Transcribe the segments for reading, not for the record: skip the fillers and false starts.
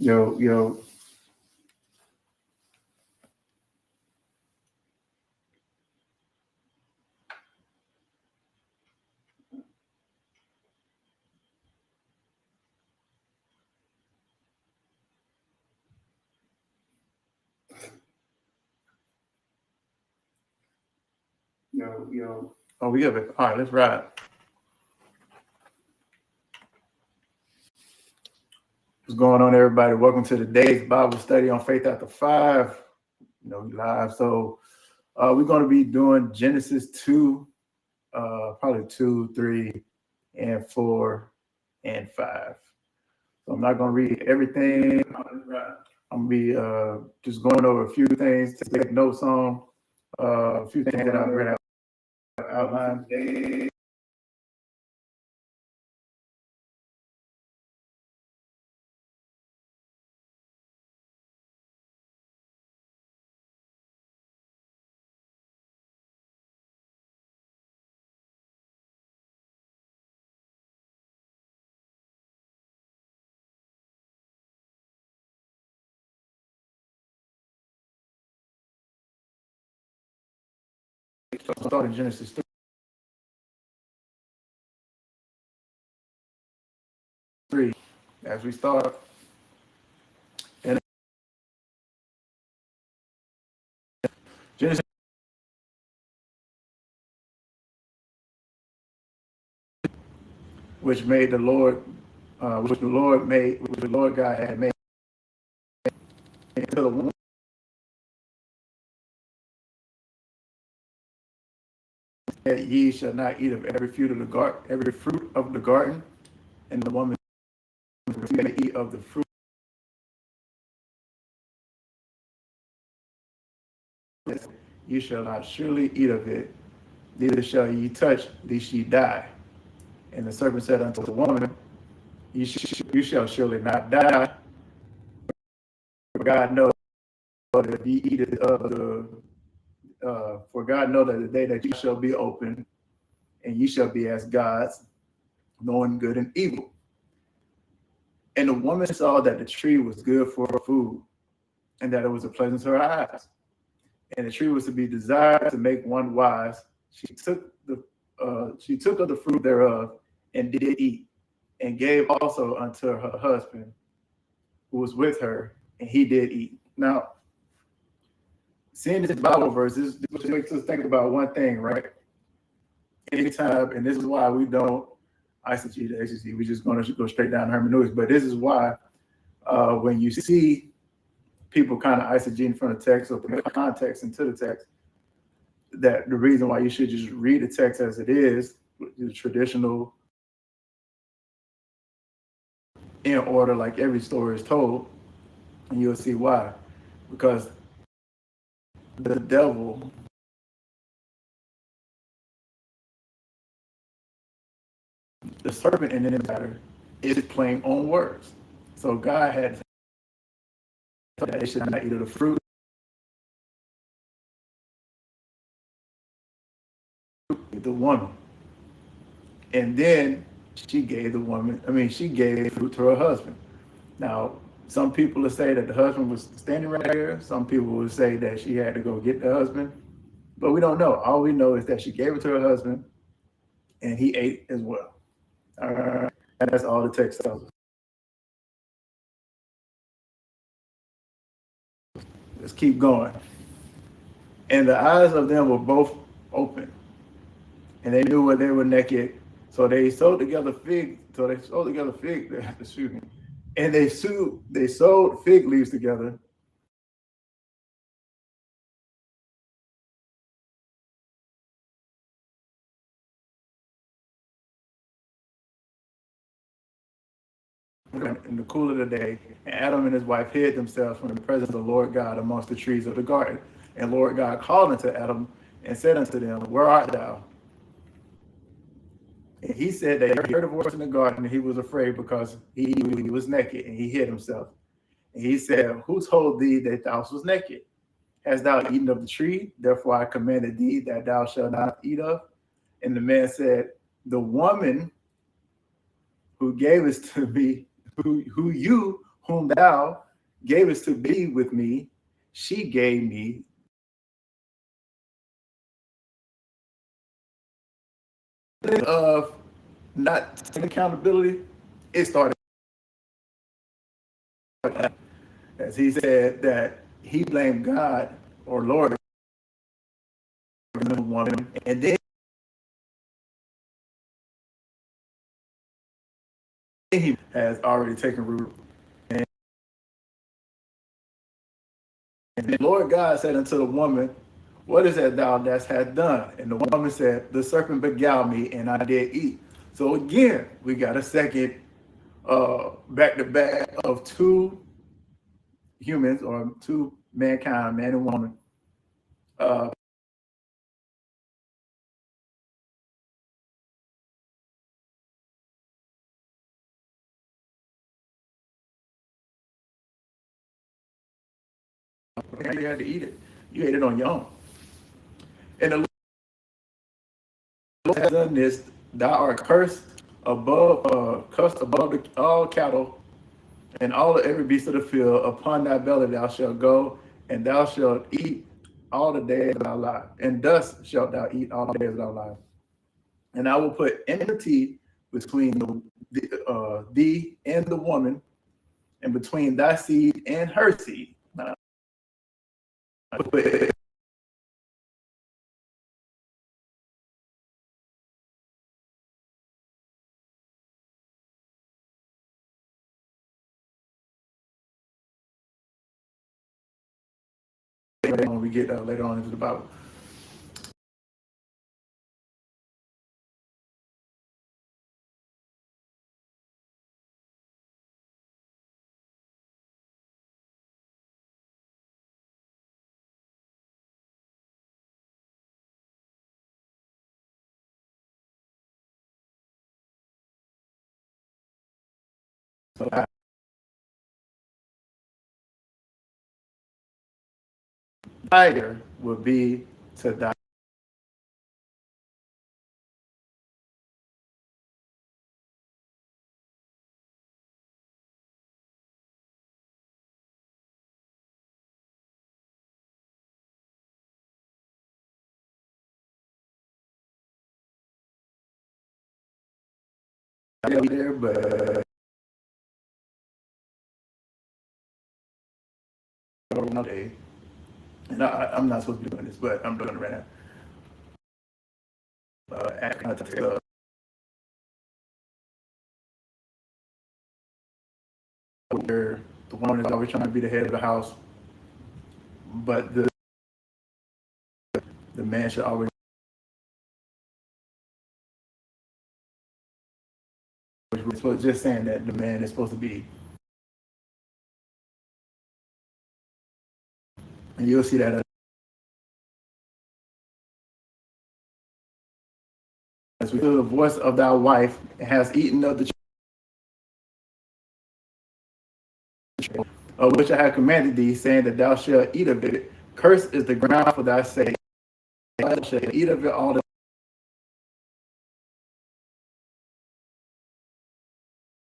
Yo, yo. Yo, yo. Oh, we have it. All right, let's ride. What's going on, everybody? Welcome to today's Bible study on Faith After 5. Live. So we're going to be doing Genesis 2, probably 2, 3, and 4, and 5. So I'm not going to read everything. I'm going to be just going over a few things to take notes on, a few things that I've read outlined today. So I'll start in Genesis 3 as we start. And Genesis, which the Lord God had made. Until the woman that ye shall not eat of every fruit of the garden, and the woman may eat of the fruit. You shall not surely eat of it, neither shall ye touch, lest ye die. And the serpent said unto the woman, you shall surely not die. For God knows that if ye eat of for God know that the day that you shall be open, and ye shall be as gods, knowing good and evil. And the woman saw that the tree was good for food, and that it was a pleasant to her eyes, and the tree was to be desired to make one wise. She took of the fruit thereof, and did eat, and gave also unto her husband, who was with her, and he did eat. Now, seeing this Bible verse, this makes us think about one thing, right? Anytime, and this is why we don't eisegete the exegete, we're just going to go straight down hermeneutics. But this is why when you see people kind of eisegeting from the text or put context into the text, that the reason why you should just read the text as it is, the traditional in order, like every story is told, and you'll see why. Because the devil, the serpent in the matter, is playing on words. So God had said that they should not eat of the fruit. The woman, and then she gave fruit to her husband. Now, some people will say that the husband was standing right there. Some people will say that she had to go get the husband, but we don't know. All we know is that she gave it to her husband, and he ate as well. All right, and that's all the text tells us. Let's keep going. And the eyes of them were both open, and they knew when they were naked. So they sewed together excuse me, and they sewed fig leaves together. In the cool of the day, and Adam and his wife hid themselves from the presence of the Lord God amongst the trees of the garden. And Lord God called unto Adam and said unto them, where art thou? And he said that he heard a voice in the garden, and he was afraid because he was naked, and he hid himself. And he said, who told thee that thou was naked? Hast thou eaten of the tree? Therefore I commanded thee that thou shalt not eat of. And the man said, the woman who gave it to me, who whom thou gavest to be with me, she gave me of not taking accountability. It started as he said that he blamed God or Lord for the woman, and then he has already taken root. And the Lord God said unto the woman, what is that thou hast done? And the woman said, the serpent beguiled me, and I did eat. So again, we got a second back to back of two humans or two mankind, man and woman. Uh, you had to eat it. You ate it on your own. And the Lord has done this. Thou art cursed above all cattle and all of every beast of the field. Upon thy belly thou shalt go, and thou shalt eat all the days of thy life. And dust shalt thou eat all the days of thy life. And I will put enmity between thee and the woman, and between thy seed and her seed. When we get later on into the Bible. So higher will be to die. There, but day. And I'm not supposed to be doing this, but I'm doing it right now. Where the woman is always trying to be the head of the house, but the man should always. Just saying that the man is supposed to be, and you'll see that as we hear the voice of thy wife has eaten of the tree of which I have commanded thee, saying that thou shalt eat of it. Cursed is the ground for thy sake. Thou shalt eat of it all the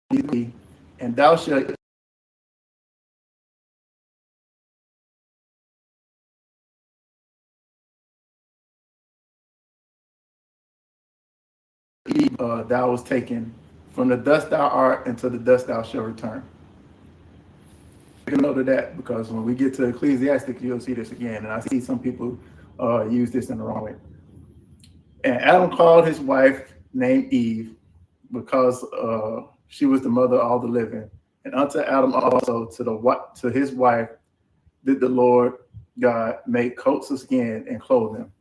day, and thou shalt eat. Thou was taken from the dust thou art, and to the dust thou shalt return. Take a note of that, because when we get to Ecclesiastic, you'll see this again, and I see some people use this in the wrong way. And Adam called his wife named Eve because she was the mother of all the living. And unto Adam also to his wife did the Lord God make coats of skin and clothe them.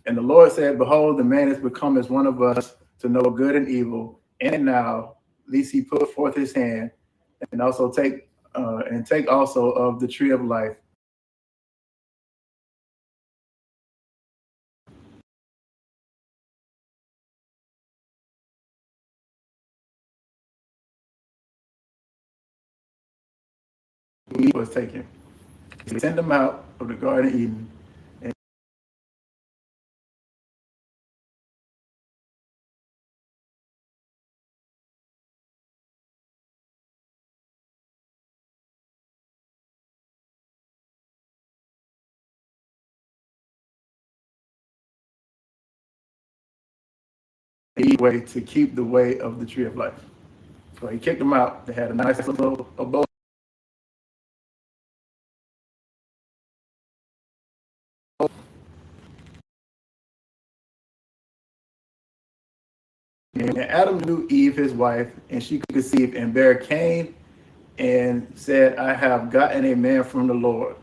And the Lord said, behold, the man is become as one of us to know good and evil. And now, lest he put forth his hand and also take also of the tree of life. He was taken. He sent them out of the Garden of Eden. the way to keep the way of the tree of life. So he kicked them out. They had a nice little abode. And Adam knew Eve, his wife, and she could conceive and bear Cain, and said, I have gotten a man from the Lord.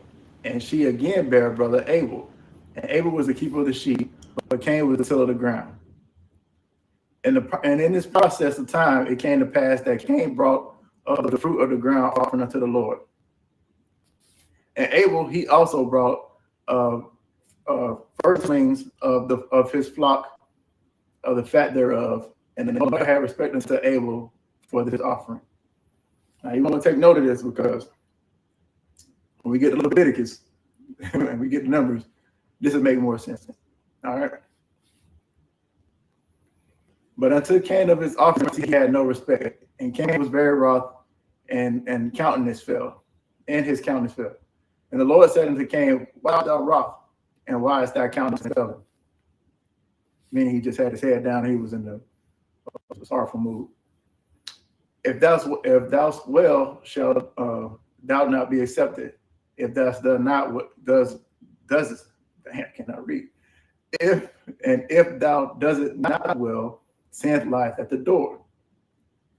And she again bare brother Abel. And Abel was the keeper of the sheep, but Cain was the tiller of the ground. And in this process of time, it came to pass that Cain brought of the fruit of the ground offering unto the Lord. And Abel, he also brought firstlings of his flock, of the fat thereof, and the Lord had respect unto Abel for this offering. Now you want to take note of this, because when we get to Leviticus and we get the numbers, this will make more sense. All right. But unto Cain of his offerings he had no respect, and Cain was very wroth, and countenance fell, and his countenance fell. And the Lord said unto Cain, why art thou wroth, and why is thy countenance fallen? Meaning he just had his head down, he was in the sorrowful mood. If thou well shalt thou not be accepted. If thou does not does I cannot read. If thou does it not well, sin lieth at the door,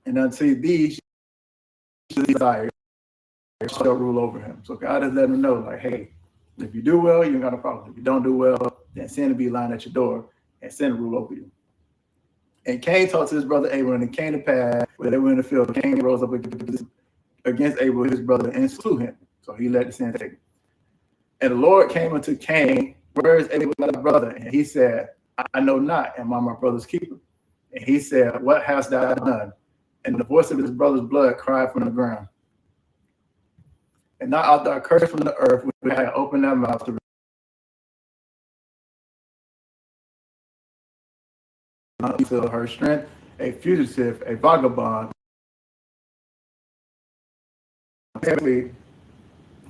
and unto thee desire shall rule over him. So God is letting him know, like, hey, if you do well, you ain't got a problem. If you don't do well, then sin will be lying at your door, and sin will rule over you. And Cain talked to his brother Abel, and it came to pass when they were in the field, Cain rose up against Abel, his brother, and slew him. So he let the sin take him. And the Lord came unto Cain, where is Abel thy brother? And he said, I know not, am I my brother's keeper? And he said, what hast thou done? And the voice of his brother's blood cried from the ground. And now art thou cursed from the earth, which had opened thy mouth to receive her strength, a fugitive, a vagabond.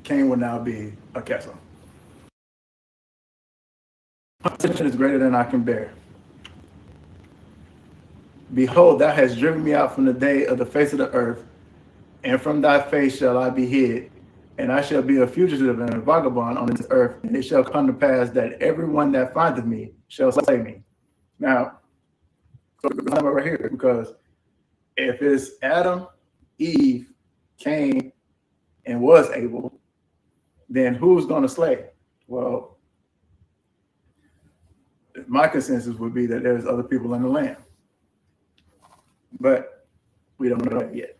Cain will now be a castle. My position is greater than I can bear. Behold, thou hast driven me out from the day of the face of the earth, and from thy face shall I be hid, and I shall be a fugitive and a vagabond on this earth, and it shall come to pass that everyone that findeth me shall slay me. Now, so I'm right here, because if it's Adam, Eve, Cain, and was Abel, then who's going to slay? Well, my consensus would be that there's other people in the land, but we don't know that yet.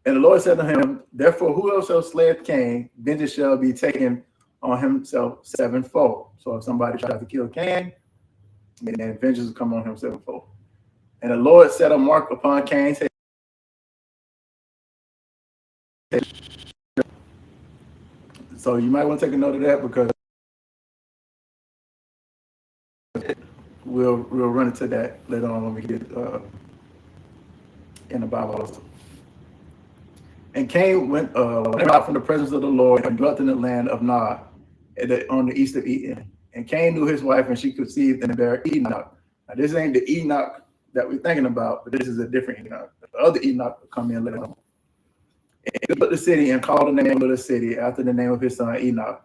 And the Lord said to him, therefore, whoever slayeth Cain, vengeance shall be taken on himself sevenfold. So if somebody tries to kill Cain, then vengeance will come on him sevenfold. And the Lord set a mark upon Cain's head. So you might want to take a note of that, because we'll run into that later on when we get in the Bible also. And Cain went out from the presence of the Lord and dwelt in the land of Nod on the east of Eden. And Cain knew his wife, and she conceived and bare Enoch. Now, this ain't the Enoch that we're thinking about, but this is a different Enoch. The other Enoch will come in later on. And he built the city and called the name of the city after the name of his son Enoch.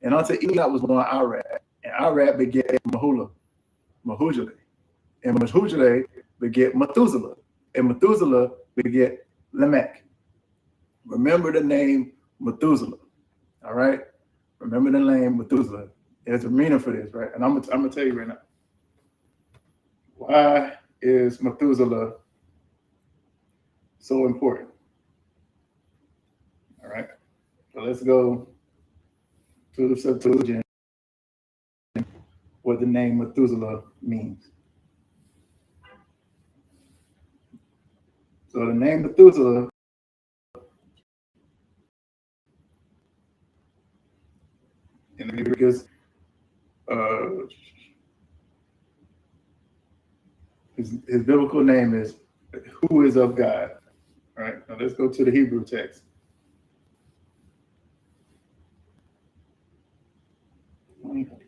And unto Enoch was born Arad, and Arad begat Mahujale. And Mahujale begat Methuselah, and Methuselah begat Lamech. Remember the name Methuselah. All right? Remember the name Methuselah. There's a meaning for this, right? And I'm gonna tell you right now. Why is Methuselah so important? All right. So let's go to the Septuagint, what the name Methuselah means. So the name Methuselah in the Greek is his biblical name is who is of God. All right. Now let's go to the Hebrew text.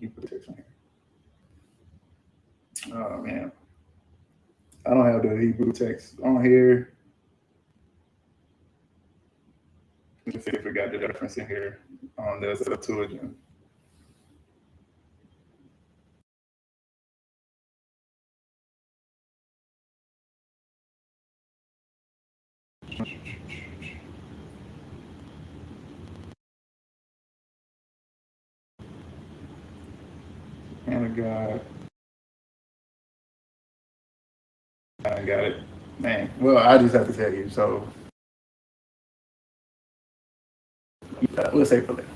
Hebrew text on here. Oh man, I don't have the Hebrew text on here. Let's see if we got the reference in here on the Septuagint. And of God, I got it. Man, well, I just have to tell you. So we'll say for later.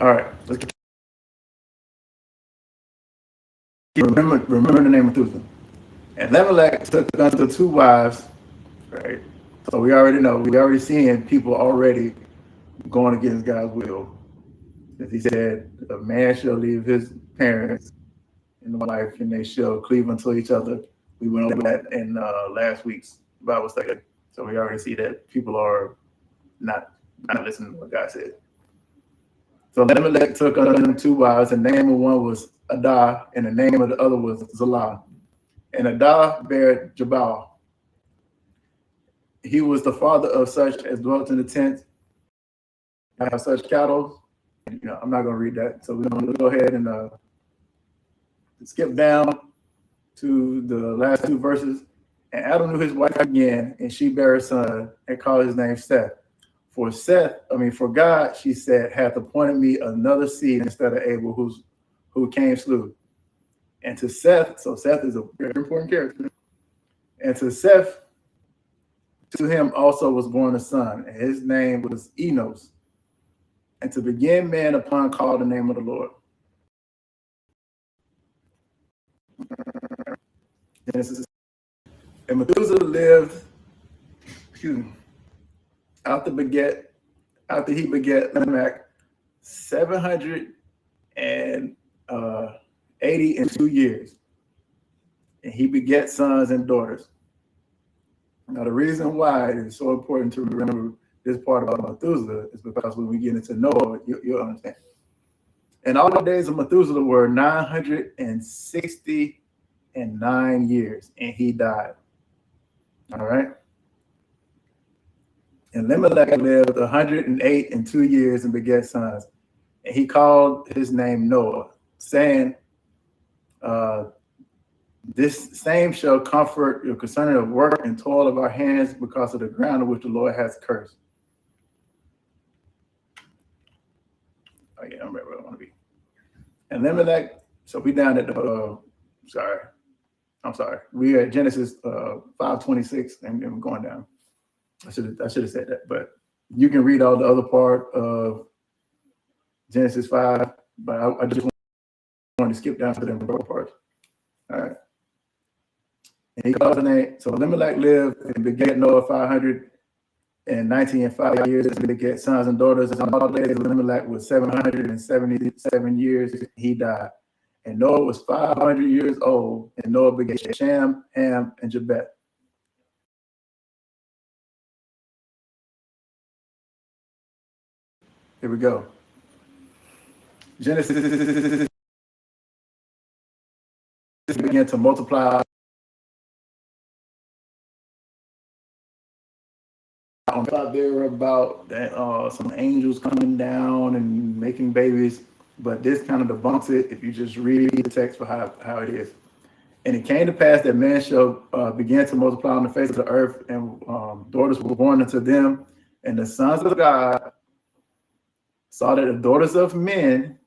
All right, let's get. Remember the name of Methuselah. And Elimelech took unto two wives, right? So we already know, we already seeing people already going against God's will. As he said, a man shall leave his parents and the wife, and they shall cleave unto each other. We went over that in last week's Bible study. So we already see that people are not listening to what God said. So Elimelech took unto them two wives, and the name of one was Adah, and the name of the other was Zillah. And Adah bare Jabal. He was the father of such as dwelt in the tent, have such cattle. I'm not going to read that. So we're going to go ahead and skip down to the last two verses. And Adam knew his wife again, and she bare a son, and called his name Seth. For God, she said, hath appointed me another seed instead of Abel, who came slew. And to Seth, so Seth is a very important character. And to Seth, to him also was born a son, and his name was Enos. And to begin man upon call the name of the Lord. Genesis. And Methuselah lived, excuse me, after he begat Lamech, 780 and 2 years, and he begat sons and daughters. Now, the reason why it is so important to remember this part about Methuselah is because when we get into Noah, you'll understand. And all the days of Methuselah were 969 years, and he died. All right. And Elimelech lived 108 and 2 years and begat sons. And he called his name Noah, saying, uh, this same shall comfort you concerning the work and toil of our hands because of the ground on which the Lord has cursed. Oh, yeah, I remember where I want to be. And Elimelech, so we down at the, I'm sorry. We are at Genesis 5:26, and we're going down. I should have said that, but you can read all the other part of Genesis 5, but I just wanted to skip down to the parts. All right. And he called the name. So Elimelech lived and begat Noah 519 and 5 years, and begat sons and daughters. And all the days of Elimelech was 777 years. He died. And Noah was 500 years old, and Noah begat Shem, Ham, and Japheth. Here we go. Genesis began to multiply thought they were about that some angels coming down and making babies, but this kind of debunks it if you just read the text for how it is. And it came to pass that man shall begin to multiply on the face of the earth, and daughters were born unto them. And the sons of God saw that the daughters of men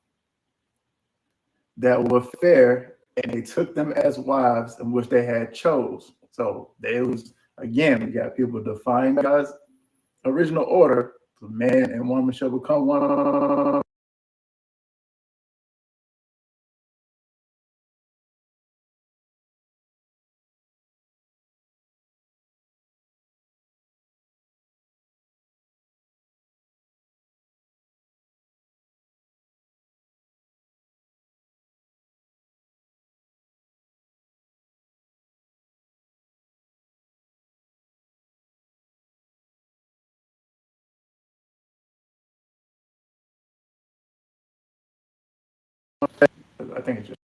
that were fair, and they took them as wives, in which they had chose. So they was, again, we got people defying God's original order. Man and woman shall become one. I think it's just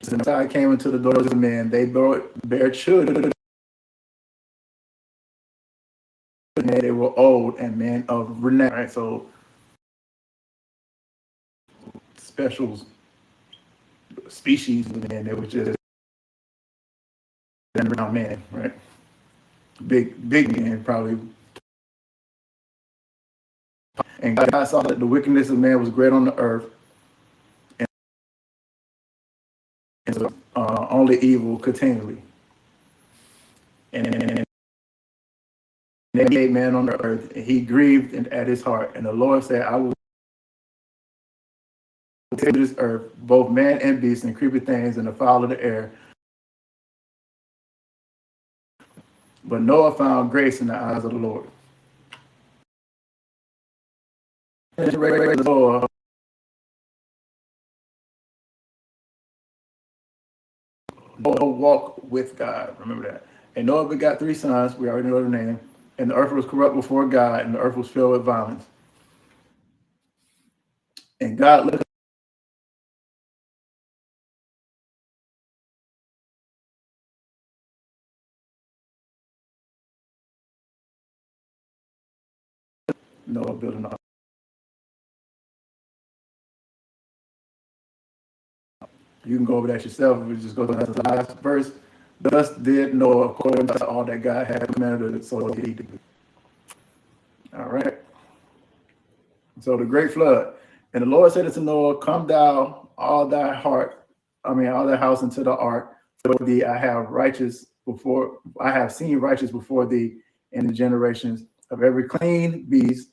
And I came into the daughters of men, they bare children, and they were old and men of renown. Right? So special species of men, they were just renowned men, right? Big men, probably. And God saw that the wickedness of man was great on the earth, and only evil continually. And they made man on the earth, and he grieved at his heart. And the Lord said, I will take this earth, both man and beast, and creepy things, and the fowl of the air. But Noah found grace in the eyes of the Lord. Noah walked with God. Remember that. And Noah begot 3 sons. We already know their name. And the earth was corrupt before God, and the earth was filled with violence. And God looked at Noah building an ark. You can go over that yourself. We just go to the last verse. Thus did Noah according to all that God had commanded, so he did. All right. So the great flood. And the Lord said unto Noah, come thou all thy house into the ark. For thee I have seen righteous before thee in the generations of every clean beast.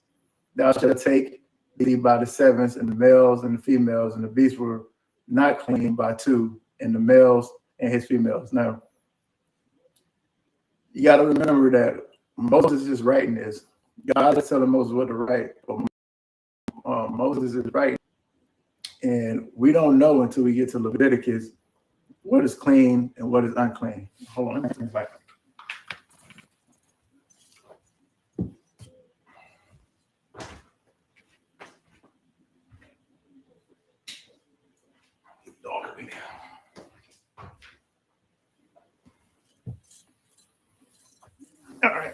Thou shalt take thee by the sevens, and the males and the females, and the beasts were not clean by 2, and the males and his females. Now, you got to remember that Moses is writing this. God is telling Moses what to write. Moses is writing. And we don't know until we get to Leviticus what is clean and what is unclean. Hold on, let me back. All right,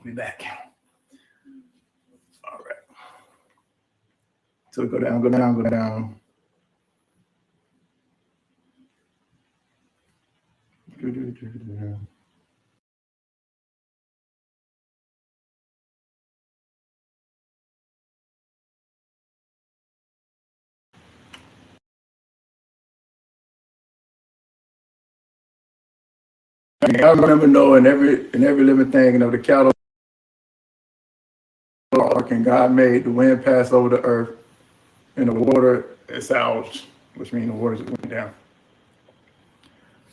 be back. All right. So go down, go down, go down. I remember knowing every living thing, the cattle, and God made the wind pass over the earth, and the water assuaged, which means the water just went down.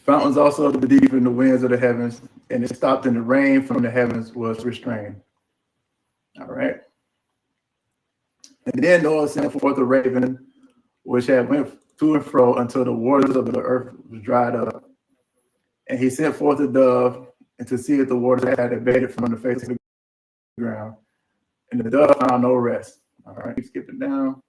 Fountains also of the deep and the winds of the heavens, and it stopped, and the rain from the heavens was restrained. All right. And then Noah sent forth a raven, which had went to and fro until the waters of the earth was dried up. And he sent forth a dove, and to see if the waters had abated from the face of the ground. And the dove found no rest. All right, keep skipping down.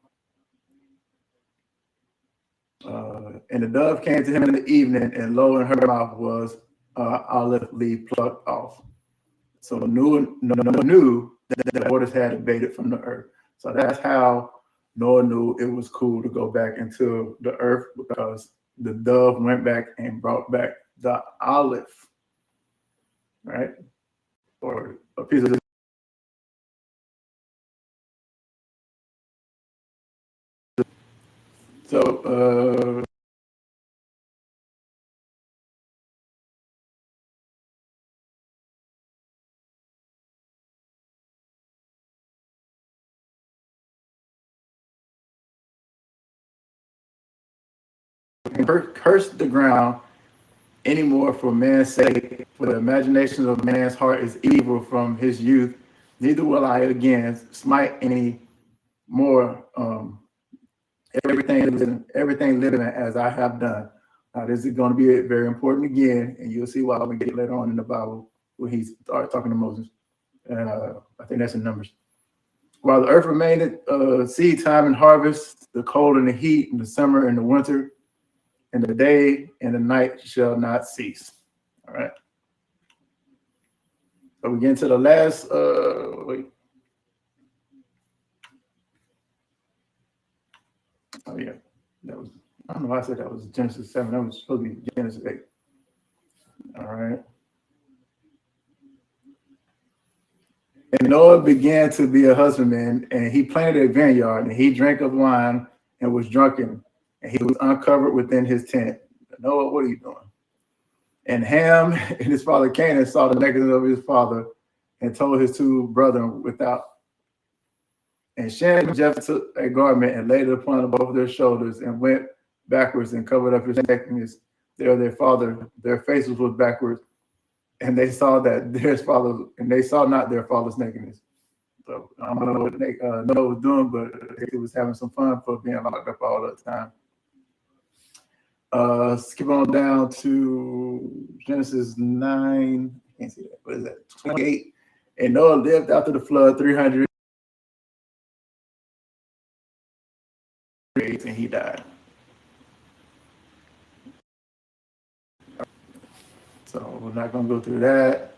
And the dove came to him in the evening, and lo, in her mouth was olive leaf plucked off. So Noah knew that the waters had abated from the earth. So that's how Noah knew it was cool to go back into the earth, because the dove went back and brought back the olive, right? Or a piece of so curse the ground anymore for man's sake, for the imagination of man's heart is evil from his youth. Neither will I again smite any more everything living as I have done. Now, this is going to be very important again, and you'll see why we get later on in the Bible when he started talking to Moses. And I think that's in Numbers. While the earth remained seed time and harvest, the cold and the heat, and the summer and the winter, and the day and the night shall not cease. All right. So we get into the last, wait. Oh, yeah. That was, I don't know why I said that was Genesis 7. That was supposed to be Genesis 8. All right. And Noah began to be a husbandman, and he planted a vineyard, and he drank of wine and was drunken, and he was uncovered within his tent. Noah, what are you doing? And Ham and his father Canaan saw the nakedness of his father and told his two brethren without. And Shem and Japheth took a garment and laid it upon both their shoulders and went backwards and covered up his nakedness. There their father, their faces was backwards, and they saw that their father, and they saw not their father's nakedness. So I don't know what Noah was doing, but he was having some fun for being locked up all the time. Skip on down to Genesis 9. I can't see that. What is that? 28. And Noah lived after the flood 300 days, and he died. So we're not going to go through that.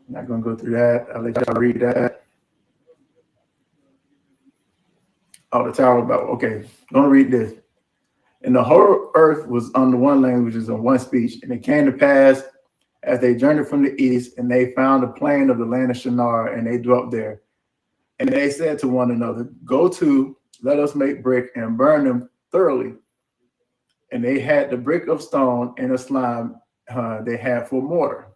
Not going to go through that. I'll let y'all read that. Oh, the Tower of Babel. Okay, going to read this. And the whole earth was under one language and one speech. And it came to pass as they journeyed from the east, and they found the plain of the land of Shinar, and they dwelt there. And they said to one another, go to, let us make brick and burn them thoroughly. And they had the brick of stone and the slime they had for mortar.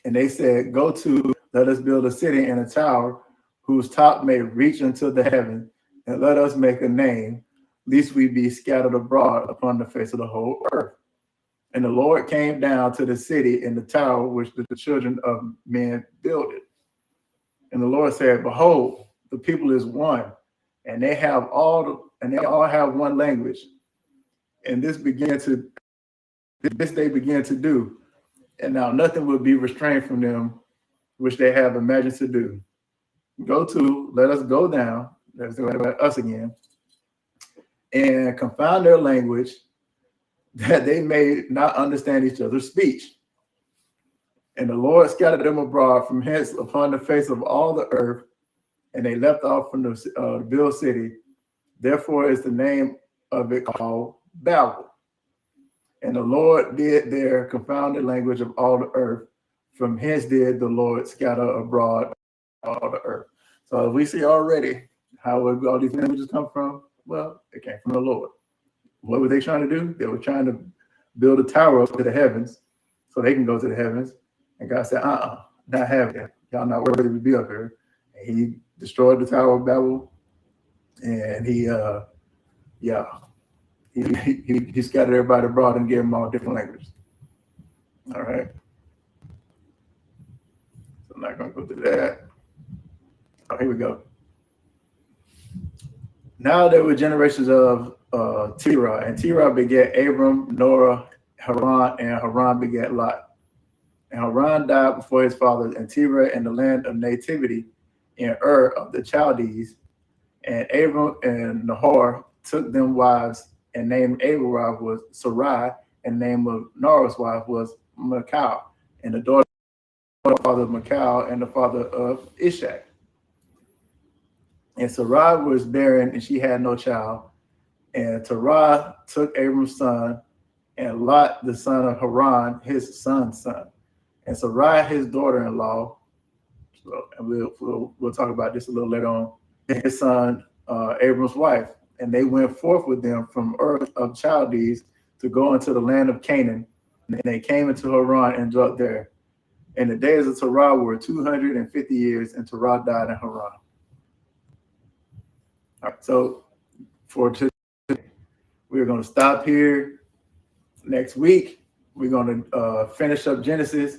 And they said, go to, let us build a city and a tower whose top may reach unto the heaven, and let us make a name, lest we be scattered abroad upon the face of the whole earth. And the Lord came down to the city and the tower which the children of men builded. And the Lord said, behold, the people is one, and they all have one language. And this they began to do. And now nothing will be restrained from them, which they have imagined to do. Go to, let us go down, let's go about us again, and confound their language, that they may not understand each other's speech. And the Lord scattered them abroad from hence upon the face of all the earth, and they left off from the build city. Therefore is the name of it called Babel. And the Lord did there confound the language of all the earth. From hence did the Lord scatter abroad all the earth. So we see already how all these languages come from. Well, it came from the Lord. What were they trying to do? They were trying to build a tower up to the heavens so they can go to the heavens. And God said, not having it. Y'all not worthy to be up here. And he destroyed the Tower of Babel. And he scattered everybody abroad and gave them all different languages. All right. So I'm not going to go through that. Oh, here we go. Now there were generations of Terah, and Terah begat Abram, Noah, Haran, and Haran begat Lot. And Haran died before his fathers, and Terah in the land of nativity in Ur of the Chaldees. And Abram and Nahor took them wives, and named Abram's wife was Sarai, and the name of Nahor's wife was Michal, and the daughter of the father of Michal and the father of Ishak. And Sarai was barren, and she had no child. And Terah took Abram's son, and Lot, the son of Haran, his son's son. And Sarai, his daughter-in-law, and we'll talk about this a little later on, his son, Abram's wife. And they went forth with them from Ur of Chaldees to go into the land of Canaan. And they came into Haran and dwelt there. And the days of Terah were 250 years, and Terah died in Haran. All right, so for today, we're going to stop here. Next week, we're going to finish up Genesis.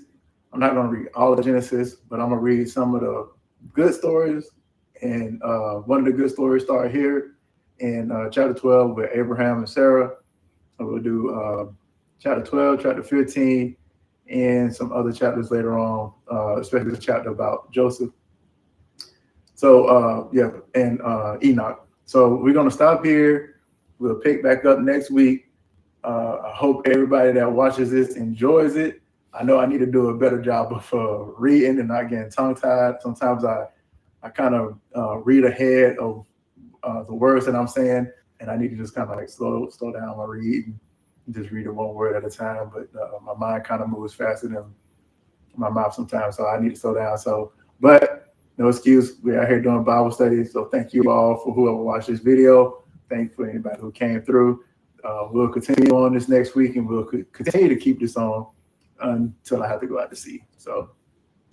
I'm not going to read all of Genesis, but I'm going to read some of the good stories. And one of the good stories start here in chapter 12 with Abraham and Sarah. So we'll do chapter 12, chapter 15, and some other chapters later on, especially the chapter about Joseph. So yeah, and Enoch. So we're gonna stop here. We'll pick back up next week. I hope everybody that watches this enjoys it. I know I need to do a better job of reading and not getting tongue tied. Sometimes I kind of read ahead of the words that I'm saying, and I need to just kind of like slow down my read and just read it one word at a time. But my mind kind of moves faster than my mouth sometimes, so I need to slow down. So, but no excuse. We're out here doing Bible studies. So thank you all for whoever watched this video. Thank you for anybody who came through. We'll continue on this next week, and we'll continue to keep this on until I have to go out to sea. So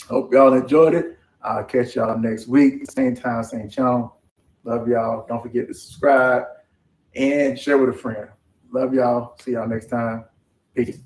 hope y'all enjoyed it. I'll catch y'all next week, same time, same channel. Love y'all. Don't forget to subscribe and share with a friend. Love y'all. See y'all next time. Peace.